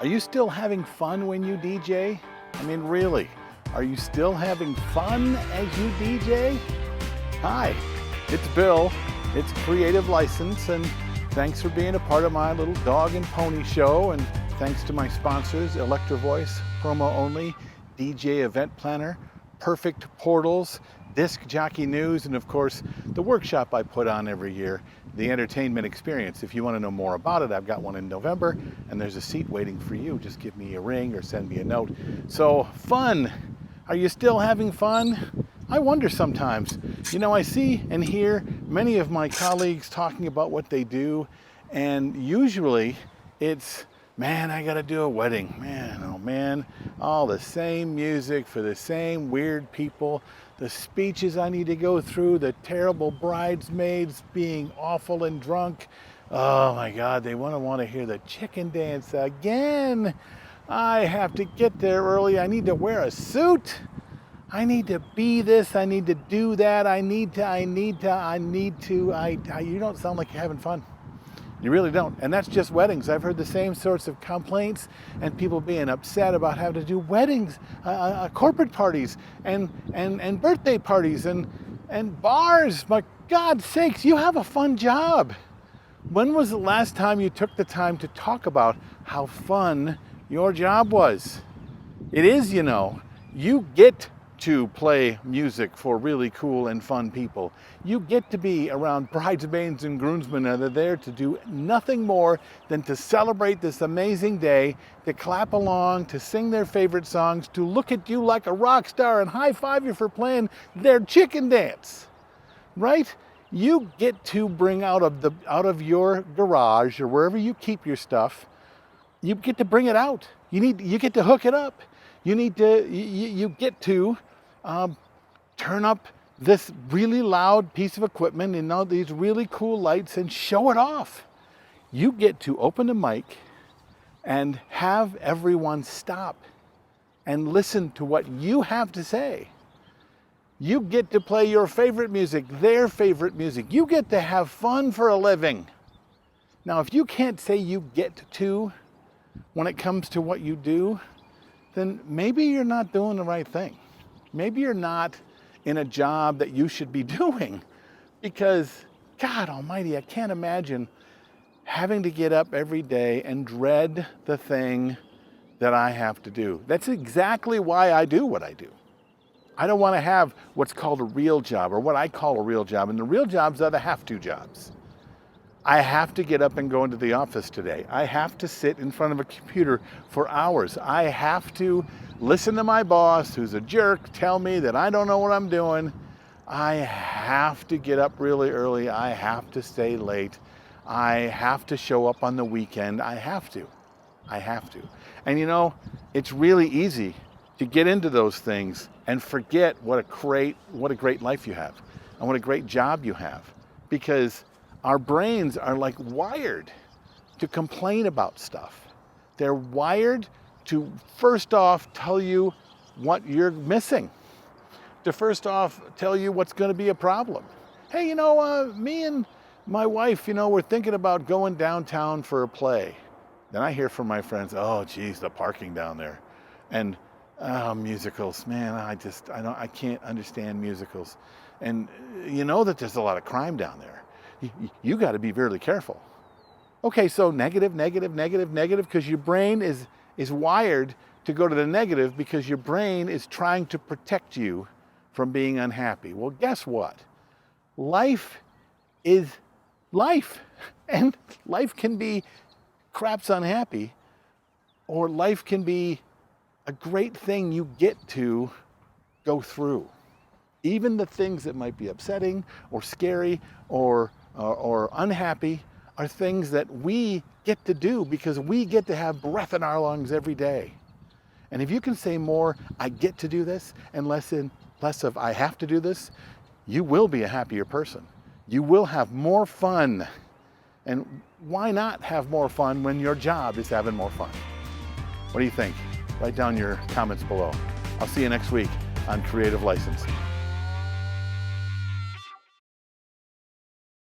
Are you still having fun when you DJ? I mean, really, are you still having fun as you DJ? Hi, it's Bill. It's Creative License, and thanks for being a part of my little dog and pony show, and thanks to my sponsors, Electro Voice, Promo Only, DJ Event Planner, Perfect Portals, Disc Jockey News, and of course, the workshop I put on every year, the Entertainment Experience. If you want to know more about it, I've got one in November, and there's a seat waiting for you. Just give me a ring or send me a note. So, fun. Are you still having fun? I wonder sometimes. You know, I see and hear many of my colleagues talking about what they do, and usually it's, man, I gotta do a wedding. Man, oh man, all the same music for the same weird people, the speeches I need to go through, the terrible bridesmaids being awful and drunk. Oh my God, they want to hear the chicken dance again. I have to get there early. I need to wear a suit. I need to be this. I need to do that. You don't sound like you're having fun. You really don't. And that's just weddings. I've heard the same sorts of complaints and people being upset about having to do weddings, corporate parties, and birthday parties, and bars. My God's sakes, you have a fun job. When was the last time you took the time to talk about how fun your job was? It is, you know. You get to play music for really cool and fun people. You get to be around bridesmaids and groomsmen that are there to do nothing more than to celebrate this amazing day, to clap along, to sing their favorite songs, to look at you like a rock star and high five you for playing their chicken dance, right? You get to bring out of your garage or wherever you keep your stuff, you get to bring it out. You get to hook it up. You get to turn up this really loud piece of equipment and all these really cool lights and show it off. You get to open a mic and have everyone stop and listen to what you have to say. You get to play your favorite music, their favorite music. You get to have fun for a living. Now, if you can't say you get to when it comes to what you do, then maybe you're not doing the right thing. Maybe you're not in a job that you should be doing, because God almighty, I can't imagine having to get up every day and dread the thing that I have to do. That's exactly why I do what I do. I don't want to have what's called a real job, or what I call a real job, and the real jobs are the have-to jobs. I have to get up and go into the office today. I have to sit in front of a computer for hours. I have to listen to my boss, who's a jerk, tell me that I don't know what I'm doing. I have to get up really early. I have to stay late. I have to show up on the weekend. I have to. And you know, it's really easy to get into those things and forget what a great life you have and what a great job you have, because our brains are like wired to complain about stuff. They're wired to first off tell you what you're missing, to first off tell you what's going to be a problem. Hey, you know, me and my wife, you know, we're thinking about going downtown for a play. Then I hear from my friends, oh geez, the parking down there, and musicals, man, I can't understand musicals. And you know that there's a lot of crime down there. You got to be really careful. Okay, so negative, because your brain is wired to go to the negative, because your brain is trying to protect you from being unhappy. Well, guess what? Life is life. And life can be craps unhappy, or life can be a great thing you get to go through. Even the things that might be upsetting or scary or unhappy are things that we get to do, because we get to have breath in our lungs every day. And if you can say more, I get to do this, and less of I have to do this, you will be a happier person. You will have more fun. And why not have more fun when your job is having more fun? What do you think? Write down your comments below. I'll see you next week on Creative License.